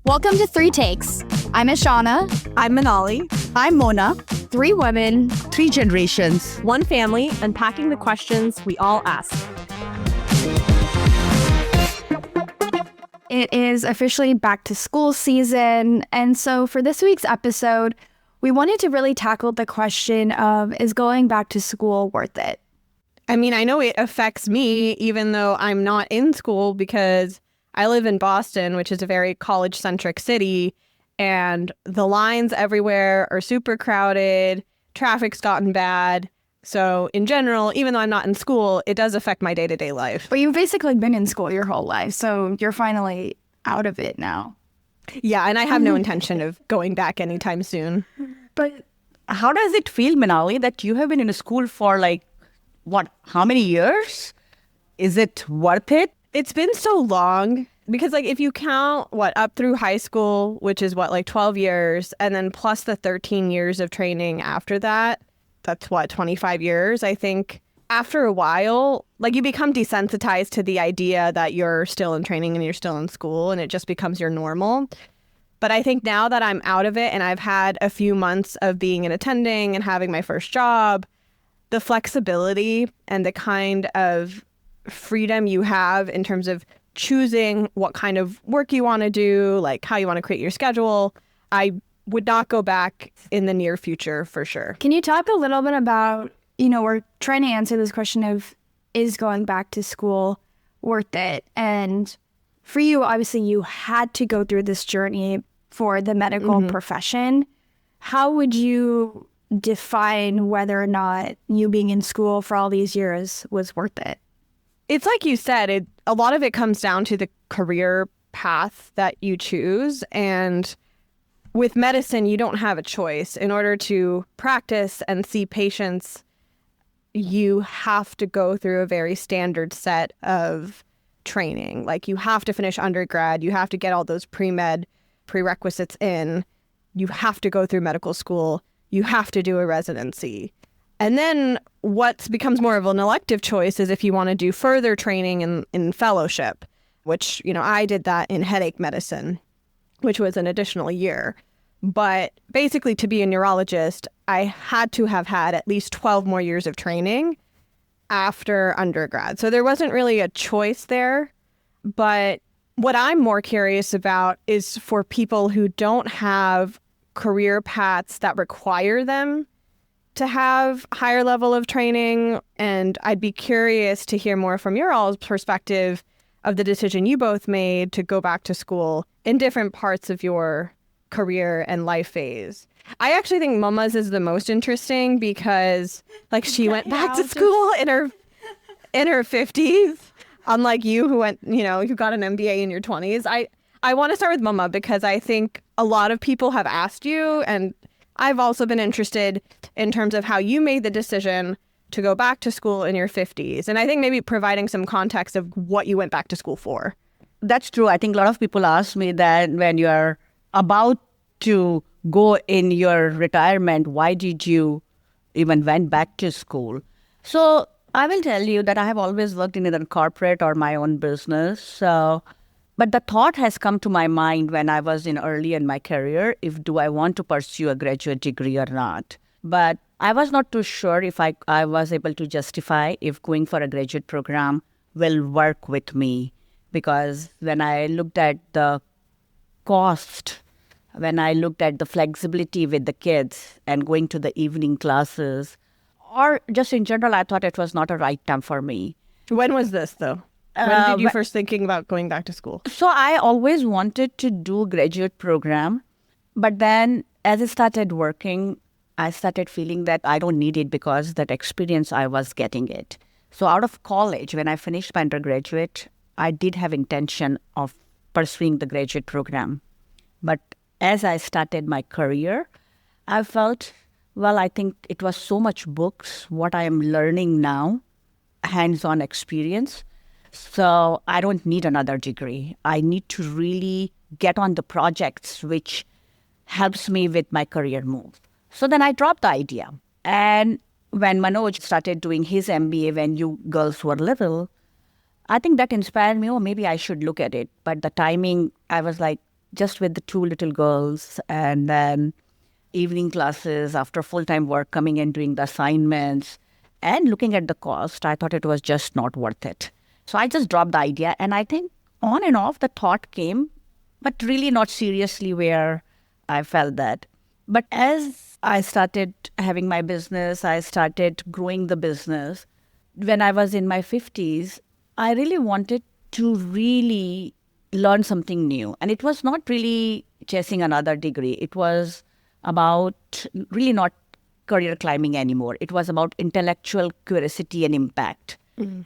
Welcome to Three Takes. I'm Ishana. I'm Minali. I'm Mona. Three women. Three generations. One family, unpacking the questions we all ask. It is officially back to school season. And so for this week's episode, we wanted to really tackle the question of, is going back to school worth it? I mean, I know it affects me, even though I'm not in school, because I live in Boston, which is a very college-centric city, and the lines everywhere are super crowded. Traffic's gotten bad. So in general, even though I'm not in school, it does affect my day-to-day life. But you've basically been in school your whole life, so you're finally out of it now. Yeah, and I have no intention of going back anytime soon. But how does it feel, Minali, that you have been in a school for how many years? Is it worth it? It's been so long because if you count up through high school, which is 12 years, and then plus the 13 years of training after that, that's 25 years. I think after a while, you become desensitized to the idea that you're still in training and you're still in school, and it just becomes your normal. But I think now that I'm out of it and I've had a few months of being in attending and having my first job, the flexibility and the kind of freedom you have in terms of choosing what kind of work you want to do, how you want to create your schedule, I would not go back in the near future for sure. Can you talk a little bit about, we're trying to answer this question of, is going back to school worth it? And for you, obviously, you had to go through this journey for the medical profession. How would you define whether or not you being in school for all these years was worth it? It's like you said, a lot of it comes down to the career path that you choose. And with medicine, you don't have a choice. In order to practice and see patients, you have to go through a very standard set of training. You have to finish undergrad. You have to get all those pre-med prerequisites in. You have to go through medical school. You have to do a residency. And then what becomes more of an elective choice is if you want to do further training in fellowship, which, I did that in headache medicine, which was an additional year. But basically, to be a neurologist, I had to have had at least 12 more years of training after undergrad. So there wasn't really a choice there. But what I'm more curious about is for people who don't have career paths that require them to have higher level of training. And I'd be curious to hear more from your all's perspective of the decision you both made to go back to school in different parts of your career and life phase. I actually think Mama's is the most interesting because she went back to school in her 50s, unlike you who went, who got an MBA in your 20s. I want to start with Mama because I think a lot of people have asked you, and I've also been interested in terms of how you made the decision to go back to school in your 50s. And I think maybe providing some context of what you went back to school for. That's true. I think a lot of people ask me that when you're about to go in your retirement, why did you even went back to school? So I will tell you that I have always worked in either corporate or my own business. But the thought has come to my mind when I was early in my career, do I want to pursue a graduate degree or not? But I was not too sure if I was able to justify if going for a graduate program will work with me. Because when I looked at the cost, when I looked at the flexibility with the kids and going to the evening classes, or just in general, I thought it was not a right time for me. When was this, though? When did you first thinking about going back to school? So I always wanted to do a graduate program. But then as I started working, I started feeling that I don't need it because that experience, I was getting it. So out of college, when I finished my undergraduate, I did have intention of pursuing the graduate program. But as I started my career, I felt, I think it was so much books, what I am learning now, hands-on experience. So I don't need another degree. I need to really get on the projects which helps me with my career move. So then I dropped the idea. And when Manoj started doing his MBA when you girls were little, I think that inspired me, oh, maybe I should look at it. But the timing, I was like, just with the two little girls and then evening classes after full-time work, coming and doing the assignments and looking at the cost, I thought it was just not worth it. So I just dropped the idea. And I think on and off the thought came, but really not seriously where I felt that. But as I started having my business, I started growing the business. When I was in my 50s, I really wanted to really learn something new. And it was not really chasing another degree. It was about really not career climbing anymore. It was about intellectual curiosity and impact. And,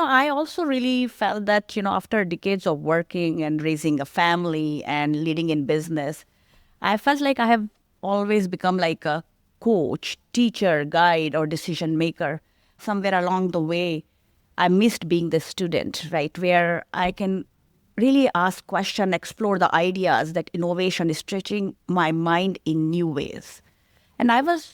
I also really felt that, after decades of working and raising a family and leading in business, I felt like I have always become like a coach, teacher, guide, or decision maker. Somewhere along the way, I missed being the student, right, where I can really ask questions, explore the ideas that innovation is stretching my mind in new ways. And I was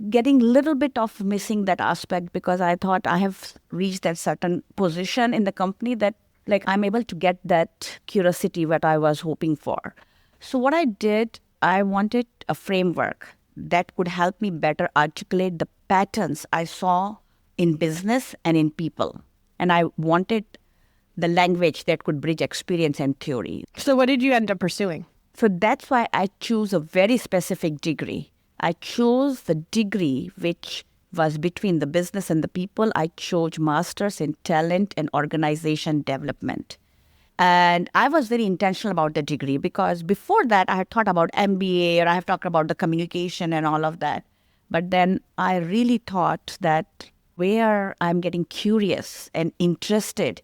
getting a little bit of missing that aspect because I thought I have reached that certain position in the company that like I'm able to get that curiosity what I was hoping for. So what I did, I wanted a framework that could help me better articulate the patterns I saw in business and in people. And I wanted the language that could bridge experience and theory. So what did you end up pursuing? So that's why I chose a very specific degree. I chose the degree which was between the business and the people. I chose masters in talent and organization development. And I was very intentional about the degree because before that I had thought about MBA or I have talked about the communication and all of that. But then I really thought that where I'm getting curious and interested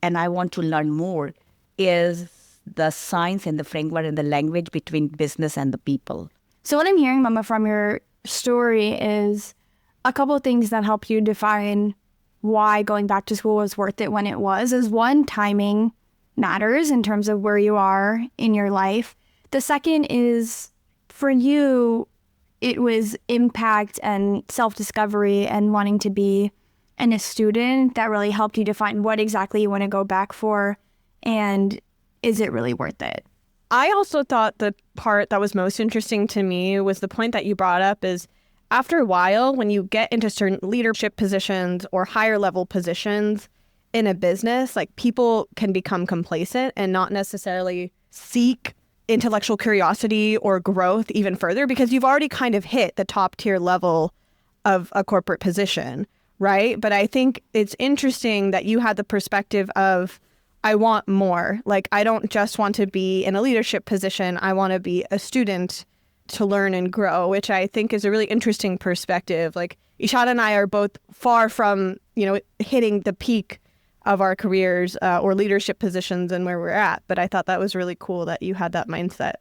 and I want to learn more is the science and the framework and the language between business and the people. So what I'm hearing, Mama, from your story is a couple of things that help you define why going back to school was worth it when it was. Is one, timing matters in terms of where you are in your life. The second is, for you, it was impact and self-discovery and wanting to be a student that really helped you define what exactly you want to go back for and is it really worth it? I also thought the part that was most interesting to me was the point that you brought up is after a while, when you get into certain leadership positions or higher level positions in a business, like people can become complacent and not necessarily seek intellectual curiosity or growth even further because you've already kind of hit the top tier level of a corporate position, right? But I think it's interesting that you had the perspective of I want more. Like, I don't just want to be in a leadership position. I want to be a student to learn and grow, which I think is a really interesting perspective. Like, Ishana and I are both far from, hitting the peak of our careers or leadership positions and where we're at. But I thought that was really cool that you had that mindset.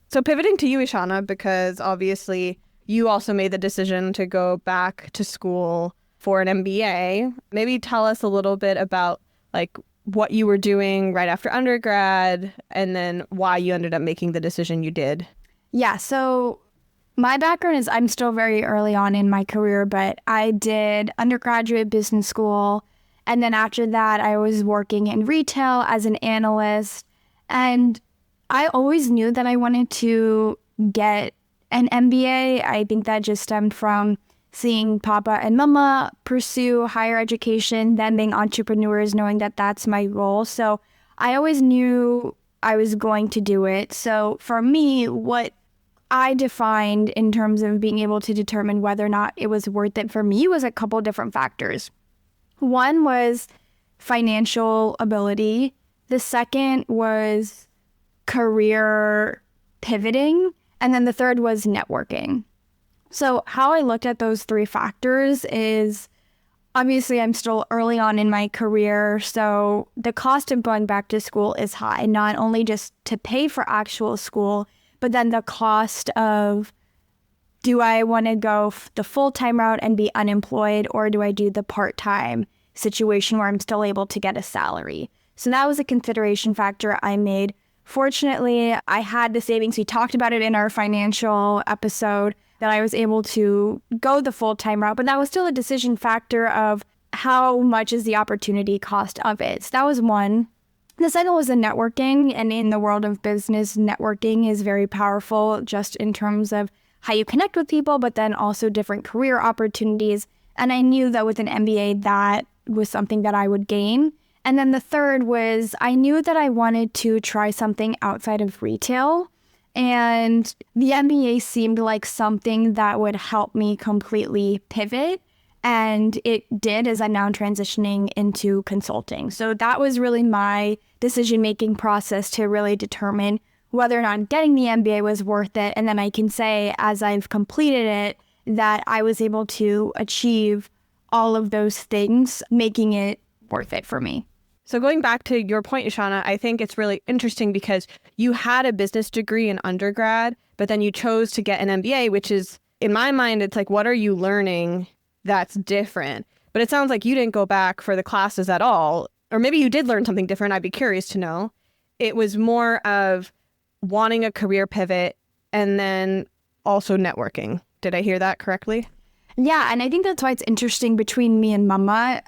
So pivoting to you, Ishana, because obviously you also made the decision to go back to school for an MBA. Maybe tell us a little bit about like what you were doing right after undergrad, and then why you ended up making the decision you did. Yeah, so my background is I'm still very early on in my career, but I did undergraduate business school. And then after that, I was working in retail as an analyst. And I always knew that I wanted to get an MBA. I think that just stemmed from seeing Papa and Mama pursue higher education, them being entrepreneurs, knowing that that's my role. So I always knew I was going to do it. So for me, what I defined in terms of being able to determine whether or not it was worth it for me was a couple different factors. One was financial ability. The second was career pivoting. And then the third was networking. So how I looked at those three factors is obviously I'm still early on in my career. So the cost of going back to school is high, not only just to pay for actual school, but then the cost of do I want to go the full-time route and be unemployed, or do I do the part-time situation where I'm still able to get a salary? So that was a consideration factor I made. Fortunately, I had the savings. We talked about it in our financial episode that I was able to go the full-time route, but that was still a decision factor of how much is the opportunity cost of it? So that was one. The second was the networking. And in the world of business, networking is very powerful just in terms of how you connect with people, but then also different career opportunities. And I knew that with an MBA, that was something that I would gain. And then the third was I knew that I wanted to try something outside of retail. And the MBA seemed like something that would help me completely pivot. And it did, as I'm now transitioning into consulting. So that was really my decision-making process to really determine whether or not getting the MBA was worth it. And then I can say, as I've completed it, that I was able to achieve all of those things, making it worth it for me. So going back to your point, Ishana, I think it's really interesting because you had a business degree in undergrad, but then you chose to get an MBA, which is, in my mind, it's like, what are you learning that's different? But it sounds like you didn't go back for the classes at all. Or maybe you did learn something different. I'd be curious to know. It was more of wanting a career pivot and then also networking. Did I hear that correctly? Yeah, and I think that's why it's interesting between me and Mama,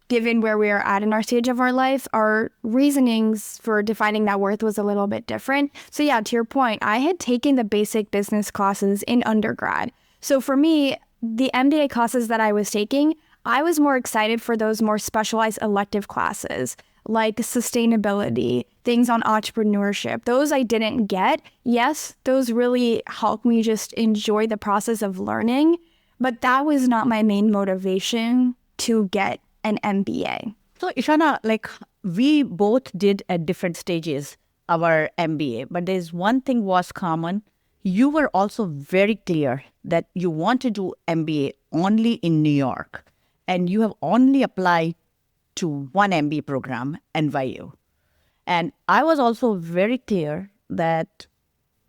given where we are at in our stage of our life, our reasonings for defining that worth was a little bit different. So yeah, to your point, I had taken the basic business classes in undergrad. So for me, the MBA classes that I was taking, I was more excited for those more specialized elective classes, like sustainability, things on entrepreneurship. Those I didn't get. Yes, those really helped me just enjoy the process of learning, but that was not my main motivation to get an MBA. So Ishana, like we both did at different stages our MBA, but there's one thing was common. You were also very clear that you want to do MBA only in New York, and you have only applied to one MBA program, NYU. And I was also very clear that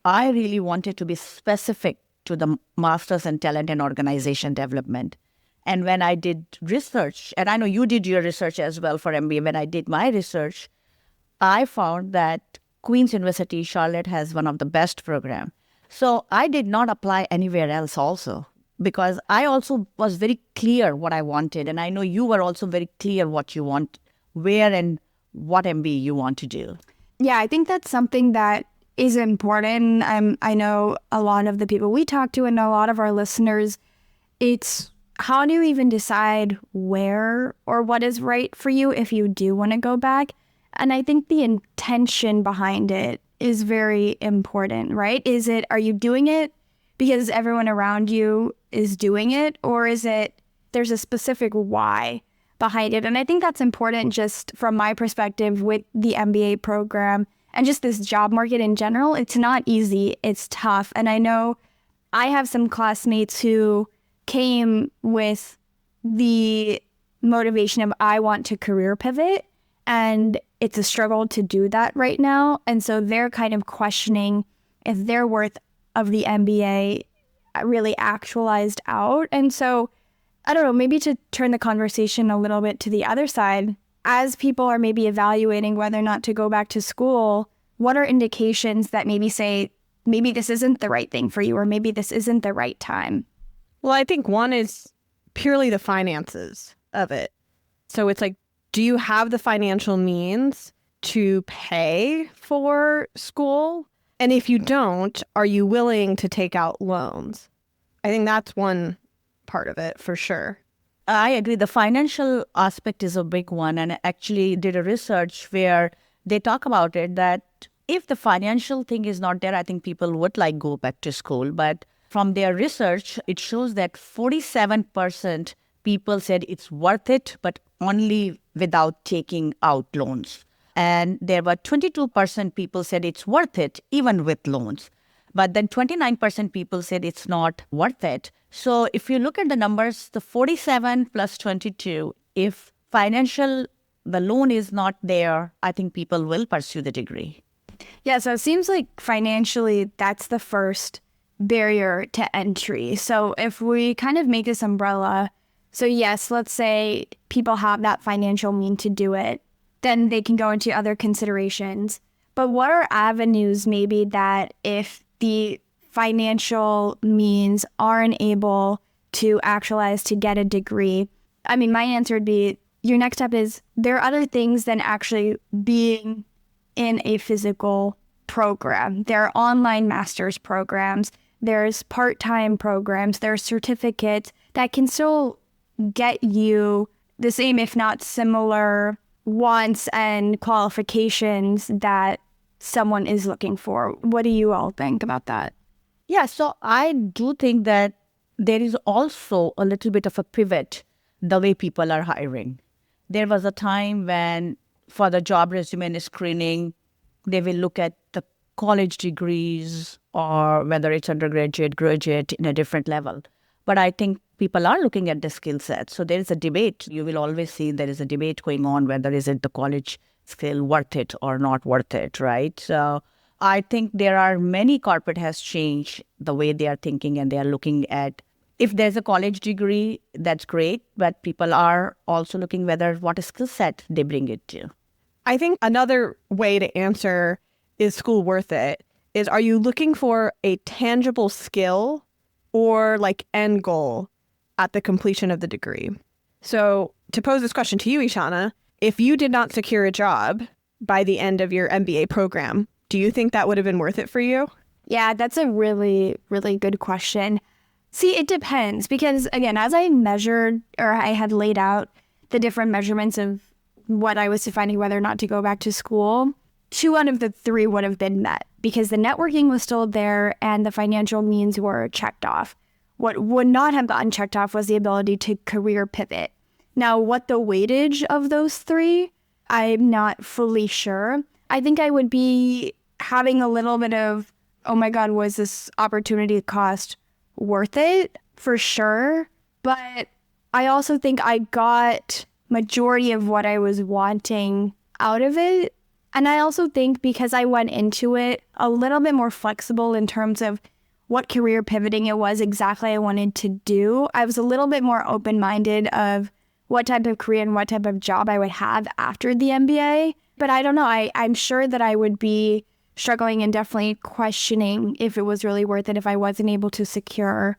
I really wanted to be specific to the Masters in Talent and Organization Development. And when I did research, and I know you did your research as well for MBA, when I did my research, I found that Queen's University, Charlotte has one of the best programs. So I did not apply anywhere else also, because I also was very clear what I wanted. And I know you were also very clear what you want, where and what MBA you want to do. Yeah, I think that's something that is important. I know a lot of the people we talk to and a lot of our listeners, it's how do you even decide where or what is right for you if you do want to go back? And I think the intention behind it is very important, right? Are you doing it because everyone around you is doing it? Or is it there's a specific why behind it? And I think that's important just from my perspective with the MBA program and just this job market in general. It's not easy. It's tough. And I know I have some classmates who came with the motivation of I want to career pivot, and it's a struggle to do that right now. And so they're kind of questioning if their worth of the MBA really actualized out. And so I don't know, maybe to turn the conversation a little bit to the other side, as people are maybe evaluating whether or not to go back to school, what are indications that maybe say, maybe this isn't the right thing for you, or maybe this isn't the right time? Well, I think one is purely the finances of it. So it's like, do you have the financial means to pay for school? And if you don't, are you willing to take out loans? I think that's one part of it for sure. I agree. The financial aspect is a big one. And I actually did a research where they talk about it that if the financial thing is not there, I think people would like go back to school. But from their research, it shows that 47% people said it's worth it, but only without taking out loans. And there were 22% people said it's worth it, even with loans. But then 29% people said it's not worth it. So if you look at the numbers, the 47 plus 22, if the loan is not there, I think people will pursue the degree. Yeah, so it seems like financially, that's the first barrier to entry. So if we kind of make this umbrella, so yes, let's say people have that financial mean to do it, then they can go into other considerations. But what are avenues maybe that if the financial means aren't able to actualize to get a degree, My answer would be your next step is there are other things than actually being in a physical program. There are online master's programs, there's part-time programs, there's certificates that can still get you the same, if not similar, wants and qualifications that someone is looking for. What do you all think about that? Yeah, so I do think that there is also a little bit of a pivot the way people are hiring. There was a time when for the job resume screening, they will look at the college degrees or whether it's undergraduate, graduate in a different level. But I think people are looking at the skill set. So there is a debate. You will always see there is a debate going on whether is it the college skill worth it or not worth it, right? So I think there are many corporate has changed the way they are thinking and they are looking at if there's a college degree, that's great, but people are also looking whether what skill set they bring it to. I think another way to answer is school worth it is, are you looking for a tangible skill or like end goal at the completion of the degree? So to pose this question to you, Ishana, if you did not secure a job by the end of your MBA program, do you think that would have been worth it for you? Yeah, that's a really, really good question. See, it depends because, again, as I measured or I had laid out the different measurements of what I was defining whether or not to go back to school, 2 out of the 3 would have been met because the networking was still there and the financial means were checked off. What would not have gotten checked off was the ability to career pivot. Now, what the weightage of those 3, I'm not fully sure. I think I would be having a little bit of, oh my God, was this opportunity cost worth it? For sure. But I also think I got majority of what I was wanting out of it. And I also think because I went into it a little bit more flexible in terms of what career pivoting it was exactly I wanted to do, I was a little bit more open-minded of what type of career and what type of job I would have after the MBA. But I don't know. I'm sure that I would be struggling and definitely questioning if it was really worth it if I wasn't able to secure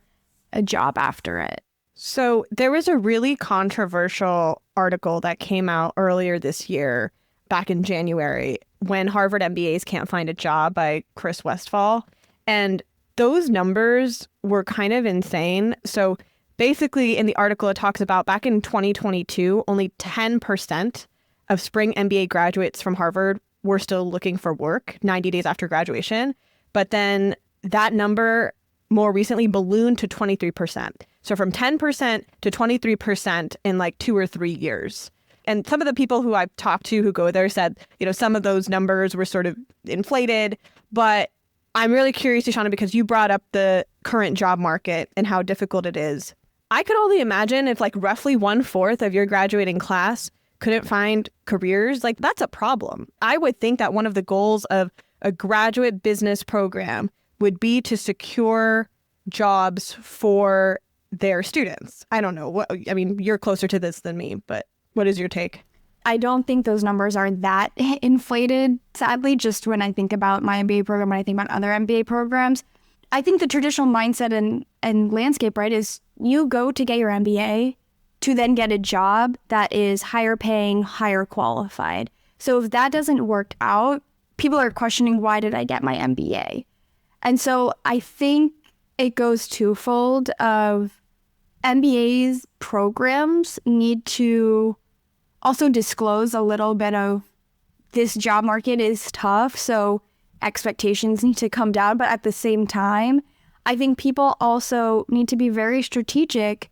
a job after it. So there was a really controversial article that came out earlier this year, back in January, when Harvard MBAs can't find a job by Chris Westphal. And those numbers were kind of insane. So basically in the article, it talks about back in 2022, only 10% of spring MBA graduates from Harvard were still looking for work 90 days after graduation. But then that number more recently ballooned to 23%. So from 10% to 23% in like 2 or 3 years. And some of the people who I've talked to who go there said, some of those numbers were sort of inflated. But I'm really curious, Ishana, because you brought up the current job market and how difficult it is. I could only imagine if like roughly 1/4 of your graduating class couldn't find careers, like that's a problem. I would think that one of the goals of a graduate business program would be to secure jobs for their students. I don't know. You're closer to this than me, but what is your take? I don't think those numbers are that inflated, sadly, just when I think about my MBA program, when I think about other MBA programs. I think the traditional mindset and landscape, right, is you go to get your MBA to then get a job that is higher paying, higher qualified. So if that doesn't work out, people are questioning, why did I get my MBA? And so I think it goes twofold of MBAs programs need to also disclose a little bit of this job market is tough, so expectations need to come down. But at the same time, I think people also need to be very strategic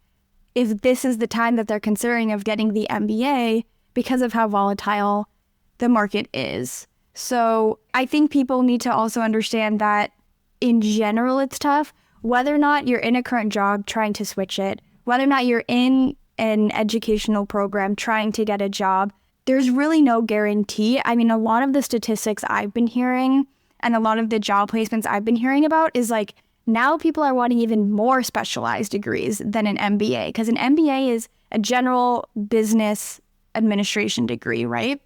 if this is the time that they're considering of getting the MBA because of how volatile the market is. So I think people need to also understand that in general it's tough, whether or not you're in a current job trying to switch it, whether or not you're in an educational program trying to get a job, there's really no guarantee. A lot of the statistics I've been hearing and a lot of the job placements I've been hearing about is like now people are wanting even more specialized degrees than an MBA because an MBA is a general business administration degree, right?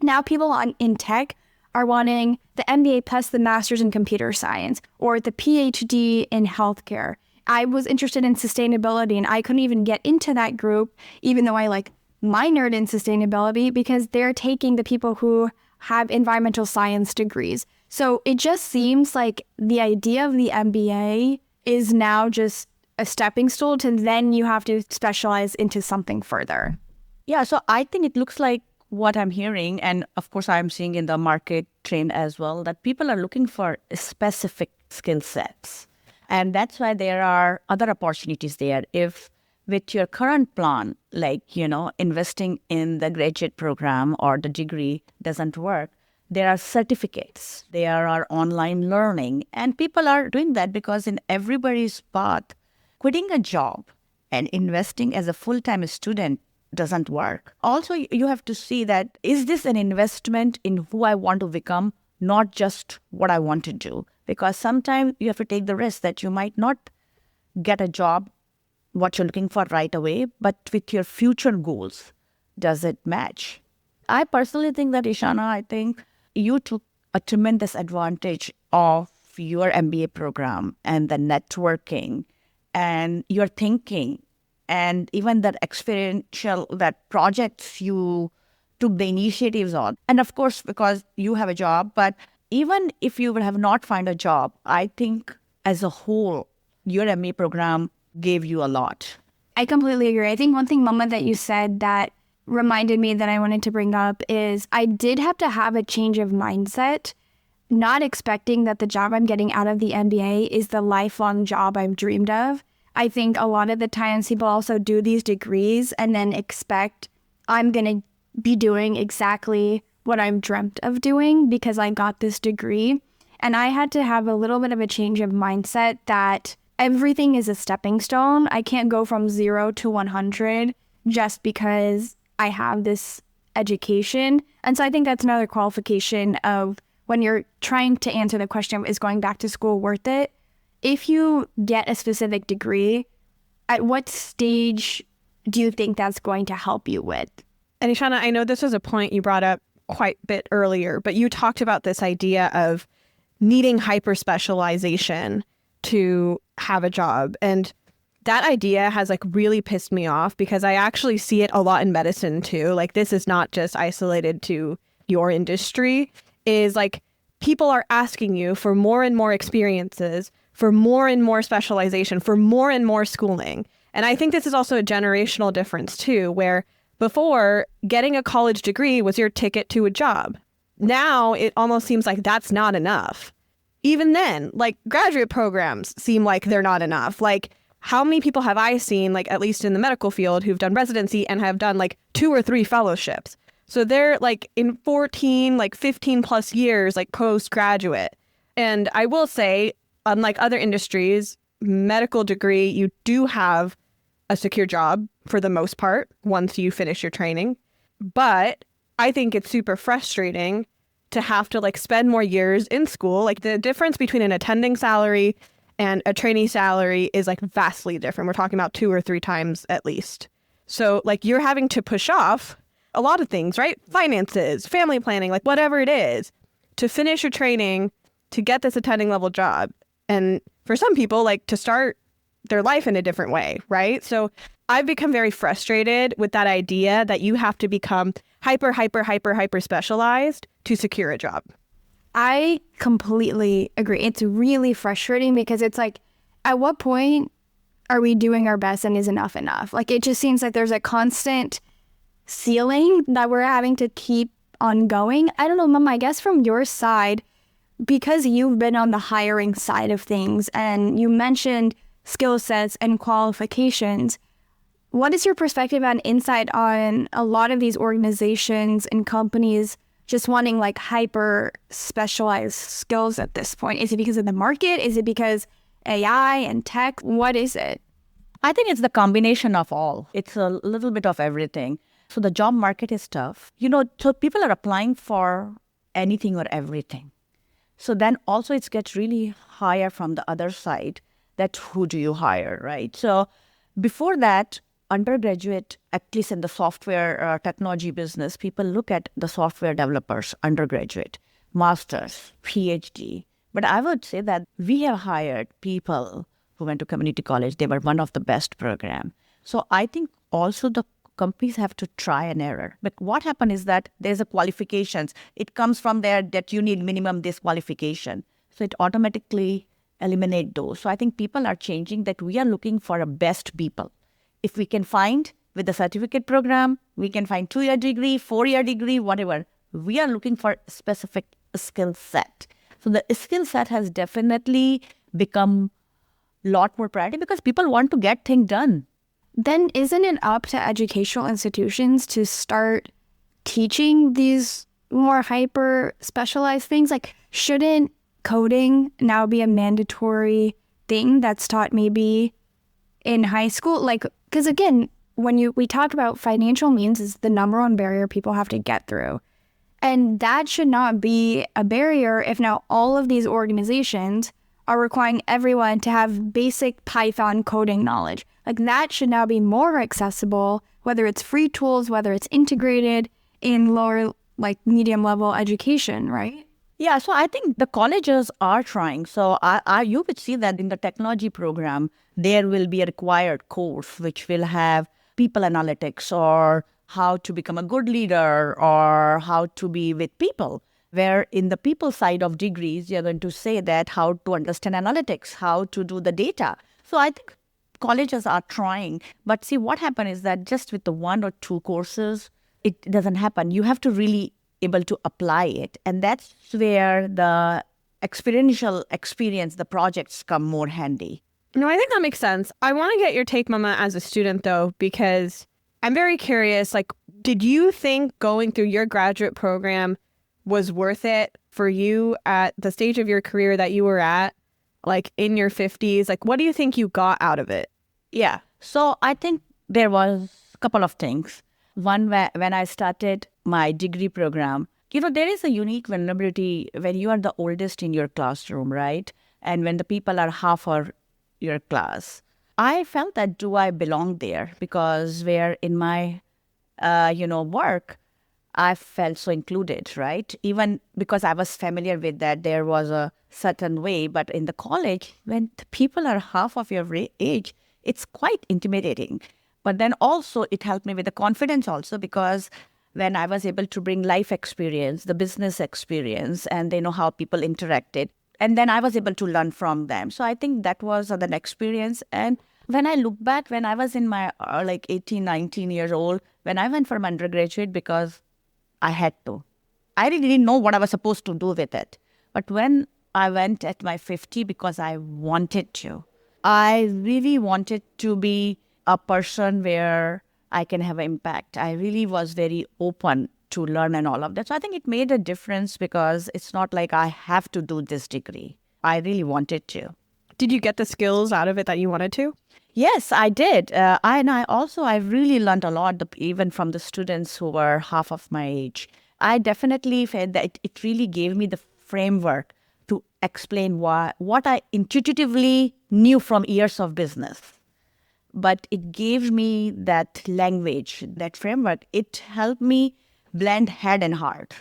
Now people in tech are wanting the MBA plus the master's in computer science or the PhD in healthcare. I was interested in sustainability and I couldn't even get into that group, even though I like minored in sustainability, because they're taking the people who have environmental science degrees. So it just seems like the idea of the MBA is now just a stepping stool to then you have to specialize into something further. Yeah, so I think it looks like what I'm hearing, and of course I'm seeing in the market trend as well, that people are looking for specific skill sets. And that's why there are other opportunities there. If with your current plan, like, investing in the graduate program or the degree doesn't work, there are certificates, there are online learning, and people are doing that because in everybody's path, quitting a job and investing as a full-time student doesn't work. Also, you have to see that, is this an investment in who I want to become, not just what I want to do? Because sometimes you have to take the risk that you might not get a job, what you're looking for right away, but with your future goals, does it match? I personally think that, Ishana, I think you took a tremendous advantage of your MBA program and the networking and your thinking and even that experiential, that projects you took the initiatives on. And of course, because you have a job, but even if you would have not found a job, I think as a whole, your MBA program gave you a lot. I completely agree. I think one thing, Mama, that you said that reminded me that I wanted to bring up is I did have to have a change of mindset, not expecting that the job I'm getting out of the MBA is the lifelong job I've dreamed of. I think a lot of the times people also do these degrees and then expect I'm going to be doing exactly what I'm dreamt of doing because I got this degree. And I had to have a little bit of a change of mindset that everything is a stepping stone. I can't go from 0 to 100 just because I have this education. And so I think that's another qualification of when you're trying to answer the question, is going back to school worth it? If you get a specific degree, at what stage do you think that's going to help you with? And Ishana, I know this was a point you brought up quite a bit earlier, but you talked about this idea of needing hyper-specialization to have a job. And that idea has like really pissed me off because I actually see it a lot in medicine too. Like this is not just isolated to your industry, is like people are asking you for more and more experiences, for more and more specialization, for more and more schooling. And I think this is also a generational difference too, where before getting a college degree was your ticket to a job. Now it almost seems like that's not enough. Even then, like graduate programs seem like they're not enough. Like how many people have I seen, like at least in the medical field, who've done residency and have done like 2 or 3 fellowships? So they're like in 14, like 15 plus years, like postgraduate. And I will say, unlike other industries, medical degree, you do have a secure job for the most part once you finish your training. But I think it's super frustrating to have to like spend more years in school. Like the difference between an attending salary and a trainee salary is like vastly different. We're talking about 2 or 3 times at least. So like you're having to push off a lot of things, right? Finances, family planning, like whatever it is, to finish your training, to get this attending level job. And for some people, like to start their life in a different way, right? So I've become very frustrated with that idea that you have to become hyper specialized to secure a job. I completely agree. It's really frustrating because it's like, at what point are we doing our best and is enough enough? Like, it just seems like there's a constant ceiling that we're having to keep on going. I don't know, Mom, I guess from your side, because you've been on the hiring side of things and you mentioned skill sets and qualifications, what is your perspective and insight on a lot of these organizations and companies just wanting like hyper specialized skills at this point? Is it because of the market? Is it because AI and tech? What is it? I think it's the combination of all. It's a little bit of everything. So the job market is tough. So people are applying for anything or everything. So then also it gets really higher from the other side, that who do you hire, right? So before that, undergraduate, at least in the software technology business, people look at the software developers, undergraduate, masters, PhD. But I would say that we have hired people who went to community college, they were one of the best program. So I think also the companies have to try and error. But what happened is that there's a qualifications. It comes from there that you need minimum this qualification. So it automatically eliminate those. So I think people are changing that we are looking for a best people. If we can find with the certificate program, we can find 2-year degree, 4-year degree, whatever. We are looking for a specific skill set. So the skill set has definitely become a lot more priority because people want to get things done. Then isn't it up to educational institutions to start teaching these more hyper specialized things? Like, shouldn't coding now be a mandatory thing that's taught maybe in high school? Like, because again, when we talk about financial means is the number one barrier people have to get through. And that should not be a barrier if now all of these organizations are requiring everyone to have basic Python coding knowledge. Like, that should now be more accessible, whether it's free tools, whether it's integrated in lower, like medium level education, right? Yeah, so I think the colleges are trying. So you would see that in the technology program, there will be a required course which will have people analytics or how to become a good leader or how to be with people. Where in the people side of degrees, you're going to say that how to understand analytics, how to do the data. So I think colleges are trying. But see, what happened is that just with the 1 or 2 courses, it doesn't happen. You have to really able to apply it. And that's where the experiential experience, the projects come more handy. No, I think that makes sense. I want to get your take, Mama, as a student, though, because I'm very curious. Like, did you think going through your graduate program was worth it for you at the stage of your career that you were at, like in your 50s? Like, what do you think you got out of it? Yeah. So I think there was a couple of things. One, when I started my degree program, there is a unique vulnerability when you are the oldest in your classroom, right? And when the people are half of your class. I felt that, do I belong there? Because where in my, work, I felt so included, right? Even because I was familiar with that, there was a certain way. But in the college, when the people are half of your age, it's quite intimidating. But then also it helped me with the confidence also, because when I was able to bring life experience, the business experience, and they know how people interacted, and then I was able to learn from them. So I think that was an experience. And when I look back, when I was in my 18, 19 years old, when I went for my undergraduate because I had to. I really didn't know what I was supposed to do with it. But when I went at my 50 because I wanted to, I really wanted to be a person where I can have an impact. I really was very open to learn and all of that. So I think it made a difference because it's not like I have to do this degree. I really wanted to. Did you get the skills out of it that you wanted to? Yes, I did. I really learned a lot, even from the students who were half of my age. I definitely felt that it really gave me the framework to explain what I intuitively knew from years of business. But it gave me that language, that framework. It helped me blend head and heart,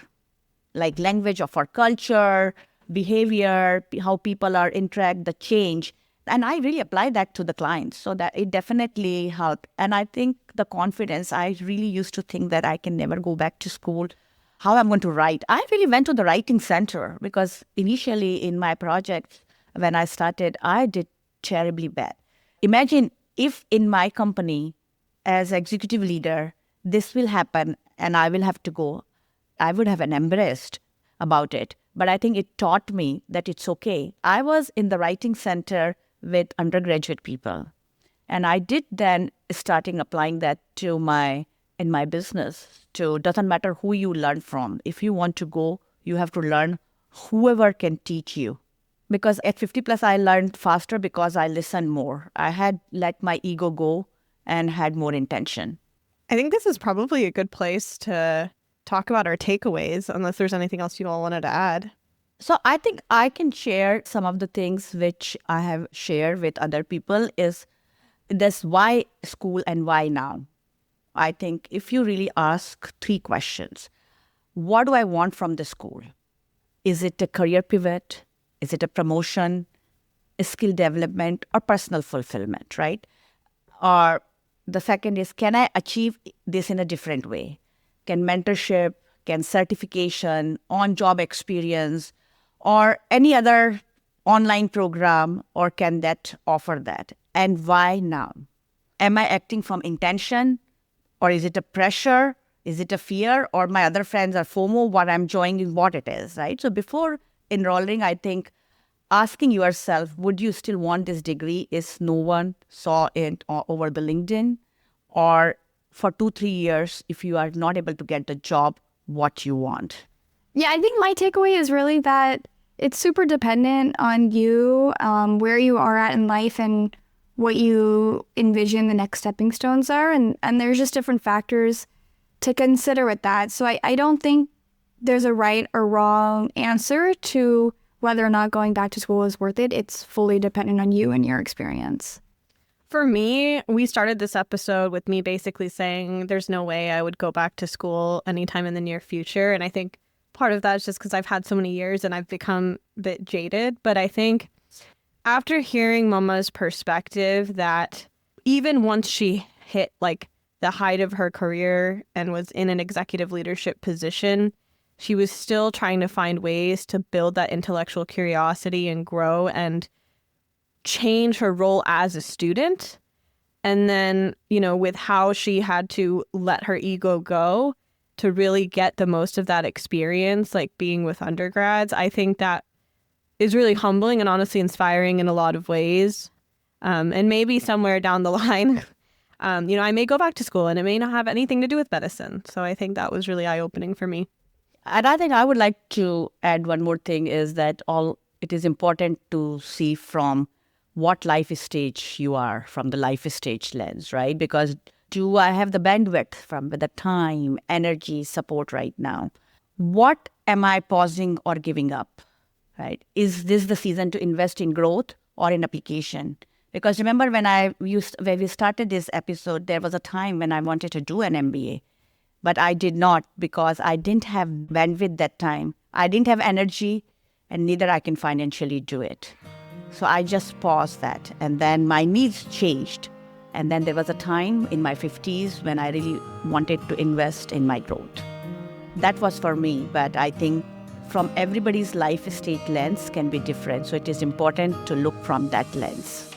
like language of our culture, behavior, how people are interact, the change. And I really applied that to the clients, so that it definitely helped. And I think the confidence, I really used to think that I can never go back to school. How I'm going to write. I really went to the writing center because initially in my project, when I started, I did terribly bad. Imagine if in my company as executive leader, this will happen and I will have to go, I would have embarrassed about it. But I think it taught me that it's okay. I was in the writing center with undergraduate people. And I did then starting applying that to in my business. Doesn't matter who you learn from. If you want to go, you have to learn whoever can teach you. Because at 50 plus, I learned faster because I listened more. I had let my ego go and had more intention. I think this is probably a good place to talk about our takeaways, unless there's anything else you all wanted to add. So I think I can share some of the things which I have shared with other people is this why school and why now. I think if you really ask 3 questions, what do I want from the school? Is it a career pivot? Is it a promotion? skill development or personal fulfillment, right? Or the second is, can I achieve this in a different way? Can mentorship, can certification, on-job experience, or any other online program, or can that offer that? And why now? Am I acting from intention, or is it a pressure? Is it a fear? Or my other friends are FOMO, what I'm joining, what it is, right? So before enrolling, I think asking yourself, would you still want this degree if no one saw it over the LinkedIn? Or for 2-3 years, if you are not able to get the job, what you want? Yeah, I think my takeaway is really that it's super dependent on you, where you are at in life and what you envision the next stepping stones are. And there's just different factors to consider with that. So I don't think there's a right or wrong answer to whether or not going back to school is worth it. It's fully dependent on you and your experience. For me, we started this episode with me basically saying there's no way I would go back to school anytime in the near future. And I think part of that is just because I've had so many years and I've become a bit jaded. But I think after hearing Mama's perspective that even once she hit like the height of her career and was in an executive leadership position, she was still trying to find ways to build that intellectual curiosity and grow and change her role as a student. And then, you know, with how she had to let her ego go to really get the most of that experience, like being with undergrads, I think that is really humbling and honestly inspiring in a lot of ways. And maybe somewhere down the line, you know, I may go back to school and it may not have anything to do with medicine. So I think that was really eye-opening for me. And I think I would like to add one more thing is that it is important to see from what life stage you are, from the life stage lens, right? Because do I have the bandwidth from the time, energy, support right now? What am I pausing or giving up, right? Is this the season to invest in growth or in application? Because remember when we started this episode, there was a time when I wanted to do an MBA. But I did not because I didn't have bandwidth that time. I didn't have energy and neither I can financially do it. So I just paused that. And then my needs changed. And then there was a time in my 50s when I really wanted to invest in my growth. That was for me. But I think from everybody's life stage lens can be different. So it is important to look from that lens.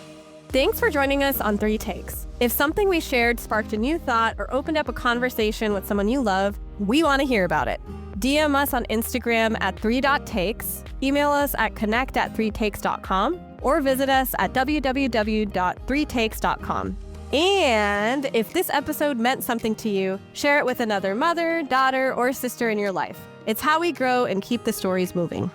Thanks for joining us on 3 Takes. If something we shared sparked a new thought or opened up a conversation with someone you love, we want to hear about it. DM us on Instagram at 3.takes, email us at connect@3takes.com, or visit us at www.3takes.com. And if this episode meant something to you, share it with another mother, daughter, or sister in your life. It's how we grow and keep the stories moving.